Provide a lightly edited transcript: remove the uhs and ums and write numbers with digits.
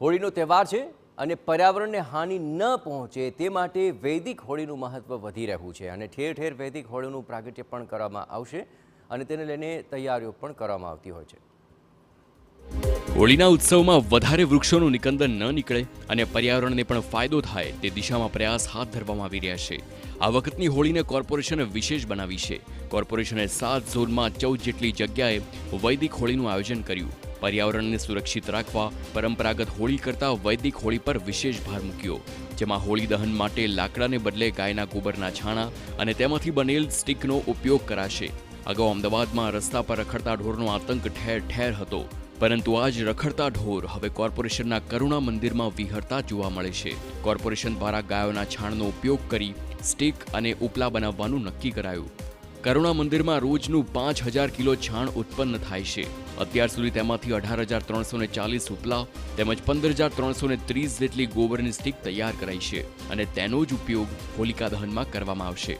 હોળીનો તહેવાર છે અને પર્યાવરણને હાનિ ન પહોંચે તે માટે વૈદિક હોળીનું મહત્વ વધી રહ્યું છે અને ઠેર ઠેર વૈદિક હોળીનું પ્રાગટ્ય પણ કરવામાં આવશે અને તેને લઈને તૈયારીઓ પણ કરવામાં આવતી હોય છે। હોળીના ઉત્સવમાં વધારે વૃક્ષોનું નિકંદન ન નીકળે અને પર્યાવરણને પણ ફાયદો થાય તે દિશામાં પ્રયાસ હાથ ધરવામાં આવી રહ્યા છે। આ વખતની હોળીને કોર્પોરેશને વિશેષ બનાવી છે। કોર્પોરેશને 7 ઝોનમાં 14 જેટલી જગ્યાએ વૈદિક હોળીનું આયોજન કર્યું। પર્યાવરણને સુરક્ષિત રાખવા પરંપરાગત હોળી કરતાં વૈદિક હોળી પર વિશેષ ભાર મૂક્યો, જેમાં હોળી દહન માટે લાકડાને બદલે ગાયના ગોબરના છાણા અને તેમાંથી બનેલ સ્ટિકનો ઉપયોગ કરાશે। અગાઉ અમદાવાદમાં રસ્તા પર રખડતા ઢોરનો આતંક ઠેર ઠેર હતો, પરંતુ આજ રખડતા ઢોર હવે કોર્પોરેશનના કરુણા મંદિરમાં વિહરતા જોવા મળે છે। કોર્પોરેશન દ્વારા ગાયોના છાણનો ઉપયોગ કરી સ્ટિક અને ઉપલા બનાવવાનું નક્કી કરાયું। કરુણા મંદિરમાં રોજનું 5000 કિલો છાણ ઉત્પન્ન થાય છે। અત્યાર સુધી તેમાંથી 18340 ઉપલા તેમજ 15330 જેટલી ગોબરની સ્ટિક તૈયાર કરાઈ છે અને તેનો જ ઉપયોગ હોલિકા દહનમાં કરવામાં આવશે।